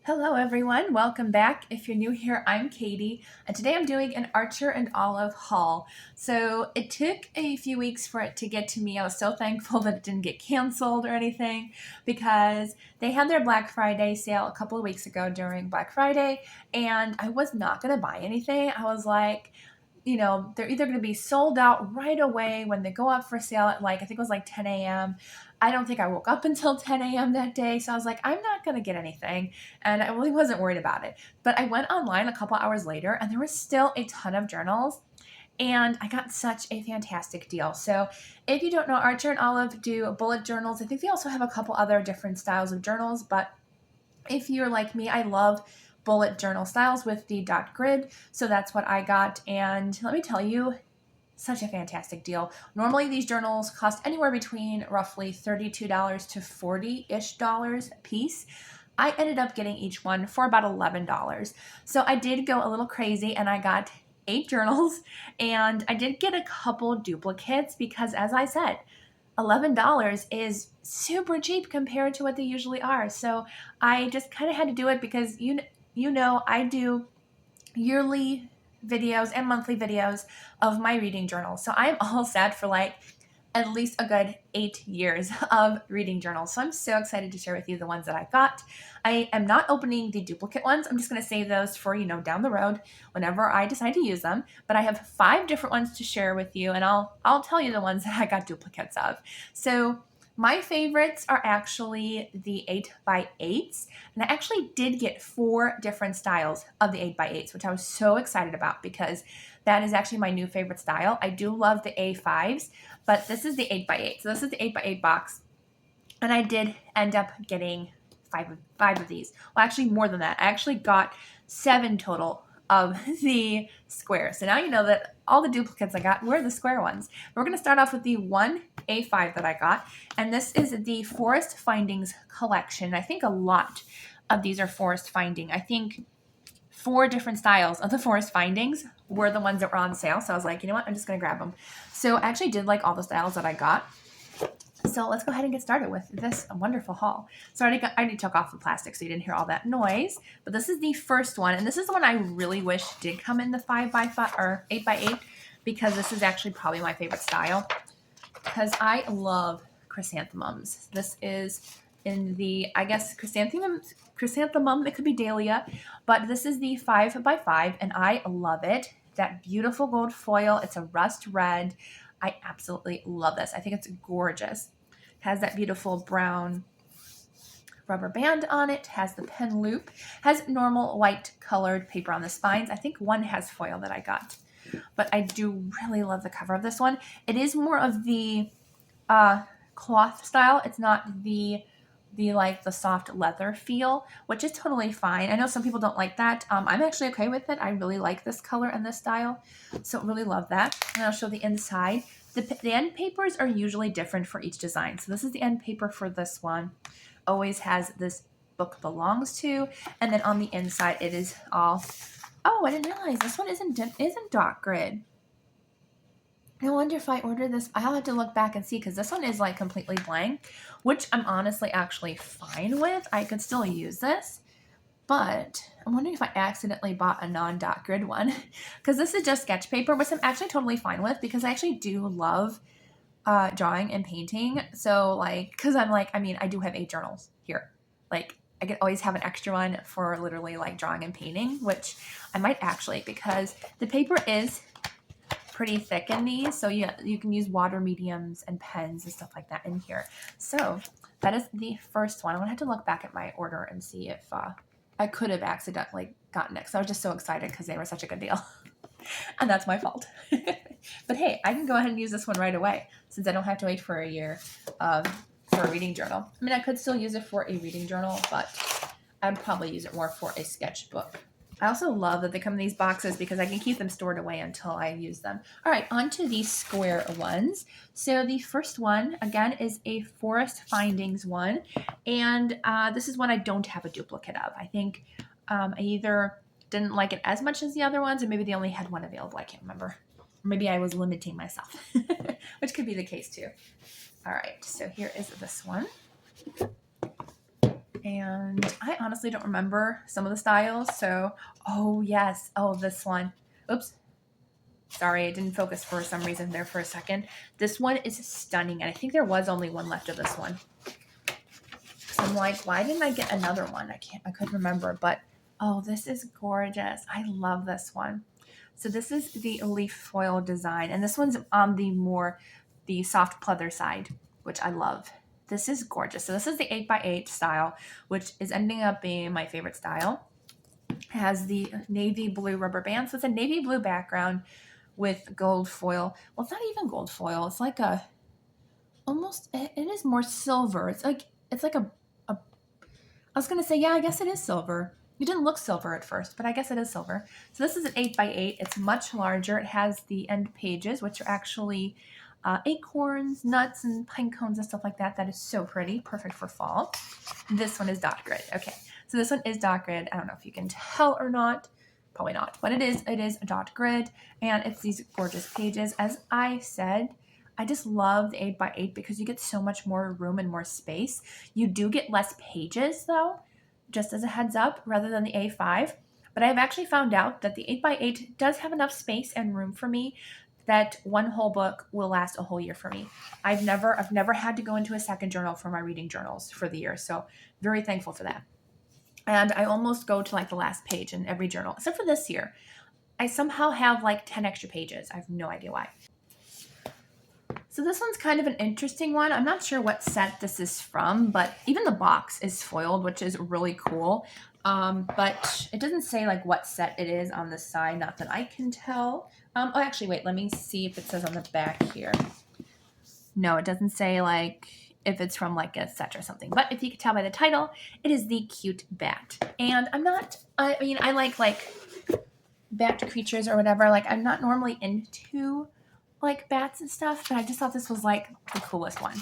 Hello everyone, welcome back. If you're new here, I'm Katie, and today I'm doing an Archer and Olive haul. So it took a few weeks for it to get to me. I was so thankful that it didn't get canceled or anything because they had their Black Friday sale a couple of weeks ago during Black Friday, and I was not going to buy anything. I was like, they're either going to be sold out right away when they go up for sale at I think it was 10 a.m. I don't think I woke up until 10 a.m. that day. So I was like, I'm not going to get anything. And I really wasn't worried about it. But I went online a couple hours later and there was still a ton of journals. And I got such a fantastic deal. So if you don't know, Archer and Olive do bullet journals. I think they also have a couple other different styles of journals. But if you're like me, I love bullet journal styles with the dot grid. So that's what I got. And let me tell you, such a fantastic deal. Normally these journals cost anywhere between roughly $32 to $40-ish a piece. I ended up getting each one for about $11. So I did go a little crazy and I got 8 journals, and I did get a couple duplicates because, as I said, $11 is super cheap compared to what they usually are. So I just kind of had to do it because I do yearly videos and monthly videos of my reading journal. So I'm all set for at least a good 8 years of reading journals. So I'm so excited to share with you the ones that I got. I am not opening the duplicate ones. I'm just going to save those for, down the road whenever I decide to use them. But I have 5 different ones to share with you, and I'll tell you the ones that I got duplicates of. So my favorites are actually the 8x8s, and I actually did get 4 different styles of the 8x8s, which I was so excited about because that is actually my new favorite style. I do love the A5s, but this is the 8x8. So this is the 8x8 box, and I did end up getting five of these. Well, actually more than that. I actually got 7 total of the squares. So now you know that all the duplicates I got were the square ones. We're going to start off with the one A5 that I got, and this is the Forest Findings collection. I think a lot of these are Forest Finding. I think 4 different styles of the Forest Findings were the ones that were on sale. So I was like, you know what? I'm just going to grab them. So I actually did like all the styles that I got. So let's go ahead and get started with this wonderful haul. So I already took off the plastic so you didn't hear all that noise. But this is the first one. And this is the one I really wish did come in the 5x5 or 8x8 because this is actually probably my favorite style because I love chrysanthemums. This is in the, I guess, chrysanthemum. It could be dahlia. But this is the 5x5 and I love it. That beautiful gold foil. It's a rust red. I absolutely love this. I think it's gorgeous. It has that beautiful brown rubber band on it, has the pen loop, has normal white colored paper on the spines. I think one has foil that I got, but I do really love the cover of this one. It is more of the cloth style. It's not the soft leather feel, which is totally fine. I know some people don't like that. I'm actually okay with it. I really like this color and this style, so really love that. And I'll show the inside. The end papers are usually different for each design. So this is the end paper for this one. Always has this book belongs to, and then on the inside it is all. Oh, I didn't realize this one isn't dot grid. I wonder if I order this, I'll have to look back and see because this one is completely blank, which I'm honestly actually fine with. I could still use this, but I'm wondering if I accidentally bought a non-dot grid one because this is just sketch paper, which I'm actually totally fine with because I actually do love drawing and painting. So because I do have 8 journals here. I could always have an extra one for literally drawing and painting, which I might actually because the paper is pretty thick in these, so you can use water mediums and pens and stuff like that in here. So that is the first one. I'm gonna have to look back at my order and see if I could have accidentally gotten it because I was just so excited because they were such a good deal. And that's my fault. But hey, I can go ahead and use this one right away since I don't have to wait for a year for a reading journal. I mean, I could still use it for a reading journal, but I'd probably use it more for a sketchbook. I also love that they come in these boxes because I can keep them stored away until I use them. All right, on to the square ones. So the first one, again, is a Forest Findings one. And this is one I don't have a duplicate of. I think I either didn't like it as much as the other ones, or maybe they only had one available. I can't remember. Or maybe I was limiting myself, which could be the case too. All right, so here is this one. And I honestly don't remember some of the styles. So, oh yes. Oh, this one. Oops. Sorry, it didn't focus for some reason there for a second. This one is stunning. And I think there was only one left of this one. So I'm like, why didn't I get another one? I couldn't remember. But, oh, this is gorgeous. I love this one. So this is the leaf foil design. And this one's on the soft pleather side, which I love. This is gorgeous. So this is the 8x8 style, which is ending up being my favorite style. It has the navy blue rubber band. So it's a navy blue background with gold foil. Well, it's not even gold foil. It's like it is more silver. It's like I was going to say, yeah, I guess it is silver. It didn't look silver at first, but I guess it is silver. So this is an 8x8. It's much larger. It has the end pages, which are actually acorns, nuts, and pine cones and stuff like that. That is so pretty. Perfect for fall. This one is dot grid. Okay, so this one is dot grid. I don't know if you can tell or not. Probably not, but it is a dot grid, and it's these gorgeous pages. As I said, I just love the 8x8 because you get so much more room and more space. You do get less pages though, just as a heads up, rather than the A5. But I've actually found out that the 8x8 does have enough space and room for me that one whole book will last a whole year for me. I've never had to go into a second journal for my reading journals for the year. So very thankful for that. And I almost go to like the last page in every journal, except for this year. I somehow have like 10 extra pages. I have no idea why. So this one's kind of an interesting one. I'm not sure what set this is from, but even the box is foiled, which is really cool. But it doesn't say like what set it is on the side, not that I can tell. Oh, actually, wait, let me see if it says on the back here. No, it doesn't say like if it's from like a set or something. But if you can tell by the title, it is the cute bat. And I like bat creatures or whatever. Like I'm not normally into like bats and stuff, but I just thought this was like the coolest one.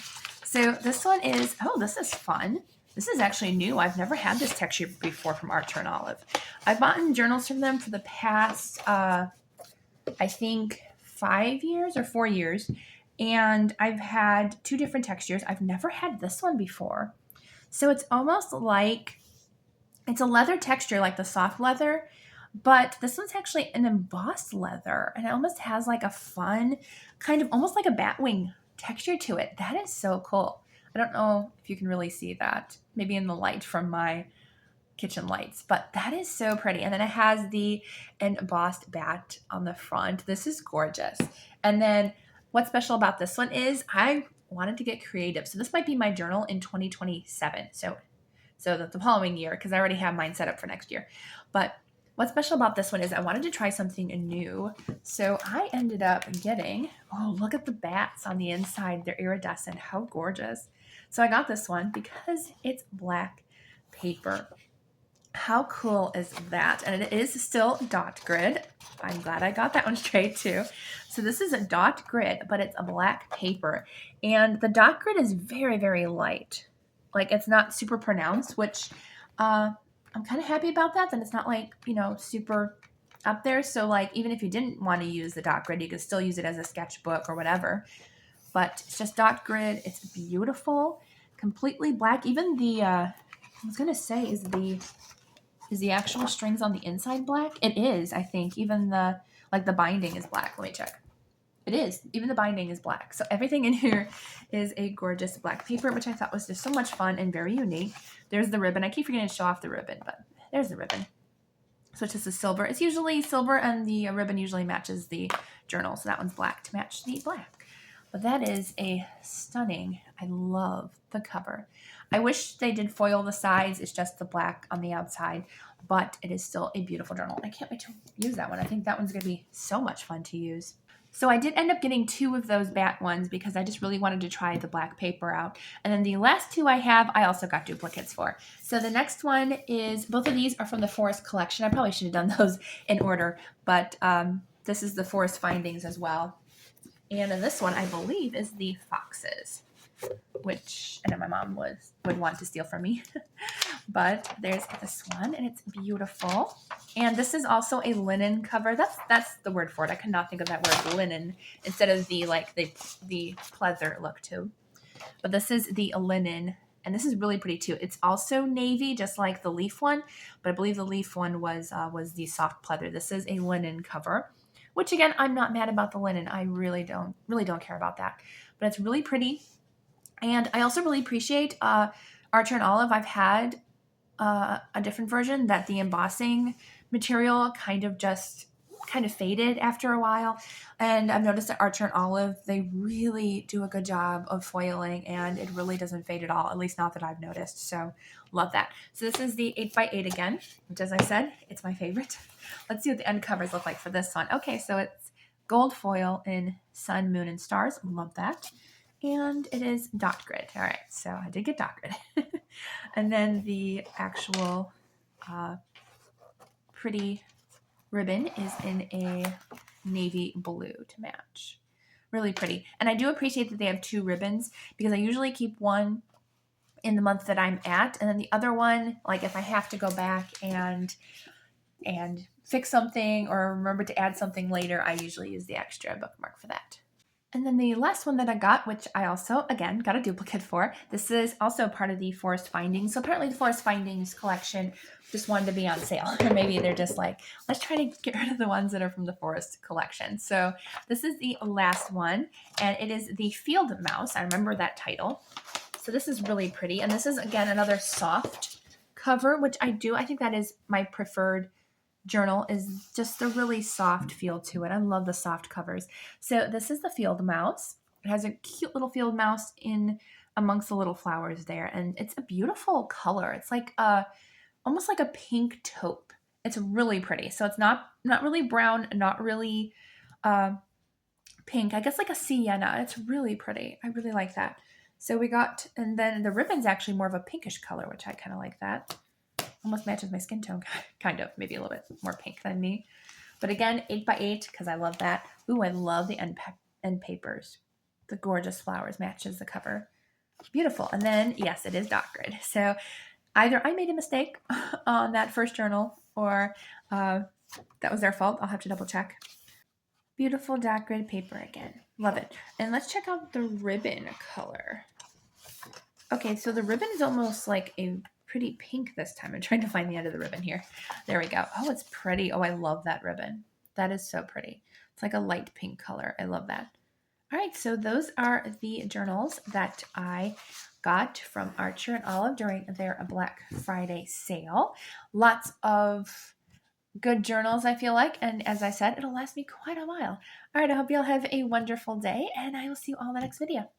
So this one is, oh, this is fun. This is actually new. I've never had this texture before from Archer and Olive. I've bought journals from them for the past, I think 5 years or 4 years. And I've had 2 different textures. I've never had this one before. So it's almost like, it's a leather texture, like the soft leather, but this one's actually an embossed leather. And it almost has like a fun, kind of almost like a bat wing texture to it. That is so cool. I don't know if you can really see that, maybe in the light from my kitchen lights, but that is so pretty. And then it has the embossed bat on the front. This is gorgeous. And then what's special about this one is I wanted to get creative. So this might be my journal in 2027. So the following year, because I already have mine set up for next year. But what's special about this one is I wanted to try something new. So I ended up getting, oh, look at the bats on the inside. They're iridescent. How gorgeous. So I got this one because it's black paper. How cool is that? And it is still dot grid. I'm glad I got that one straight too. So this is a dot grid, but it's a black paper. And the dot grid is very, very light. Like it's not super pronounced, which I'm kind of happy about that. Then it's not like, super up there. So like even if you didn't want to use the dot grid, you could still use it as a sketchbook or whatever. But it's just dot grid. It's beautiful, completely black. Even the, I was going to say, is the actual strings on the inside black? It is, I think. Even the binding is black. Let me check. It is. Even the binding is black. So everything in here is a gorgeous black paper, which I thought was just so much fun and very unique. There's the ribbon. I keep forgetting to show off the ribbon, but there's the ribbon. So it's just a silver. It's usually silver, and the ribbon usually matches the journal. So that one's black to match the black. But that is a stunning, I love the cover. I wish they did foil the sides. It's just the black on the outside, but it is still a beautiful journal. I can't wait to use that one. I think that one's going to be so much fun to use. So I did end up getting 2 of those bat ones because I just really wanted to try the black paper out. And then the last 2 I have, I also got duplicates for. So the next one is, both of these are from the Forest collection. I probably should have done those in order, but this is the Forest Findings as well. And then this one, I believe, is the Foxes, which I know my mom would want to steal from me. But there's this one, and it's beautiful. And this is also a linen cover. That's the word for it. I could not think of that word, linen, instead of the pleather look too. But this is the linen And this is really pretty too. It's also navy, just like the leaf one, but I believe the leaf one was the soft pleather. This is a linen cover, which again, I'm not mad about the linen. I really don't care about that. But it's really pretty. And I also really appreciate Archer and Olive. I've had a different version that the embossing material kind of faded after a while. And I've noticed that Archer and Olive, they really do a good job of foiling, and it really doesn't fade at all, at least not that I've noticed. So love that. So this is the 8x8 again, which, as I said, it's my favorite. Let's see what the end covers look like for this one. Okay, so it's gold foil in sun, moon, and stars. Love that. And it is dot grid. All right, so I did get dot grid. And then the actual pretty ribbon is in a navy blue to match. Really pretty. And I do appreciate that they have 2 ribbons, because I usually keep one in the month that I'm at, and then the other one, like if I have to go back and fix something or remember to add something later, I usually use the extra bookmark for that. And then the last one that I got, which I also, again, got a duplicate for, this is also part of the Forest Findings. So apparently the Forest Findings collection just wanted to be on sale. Or maybe they're just like, let's try to get rid of the ones that are from the Forest collection. So this is the last one, and it is the Field Mouse. I remember that title. So this is really pretty. And this is, again, another soft cover, which I think that is my preferred journal, is just a really soft feel to it. I love the soft covers. So this is the field mouse. It has a cute little field mouse in amongst the little flowers there, and it's a beautiful color. It's like almost like a pink taupe. It's really pretty. So it's not really brown, not really pink. I guess like a sienna. It's really pretty. I really like that. So we got, and then the ribbon's actually more of a pinkish color, which I kind of like that. Almost matches my skin tone, kind of, maybe a little bit more pink than me. But again, 8x8, because I love that. Ooh, I love the end papers. The gorgeous flowers matches the cover. Beautiful. And then, yes, it is dot grid. So either I made a mistake on that first journal, or that was their fault. I'll have to double check. Beautiful dot grid paper again. Love it. And let's check out the ribbon color. Okay, so the ribbon is almost like a pretty pink this time. I'm trying to find the end of the ribbon here. There we go. Oh, it's pretty. Oh, I love that ribbon. That is so pretty. It's like a light pink color. I love that. All right, so those are the journals that I got from Archer and Olive during their Black Friday sale. Lots of good journals, I feel like. And as I said, it'll last me quite a while. All right, I hope you all have a wonderful day, and I will see you all in the next video.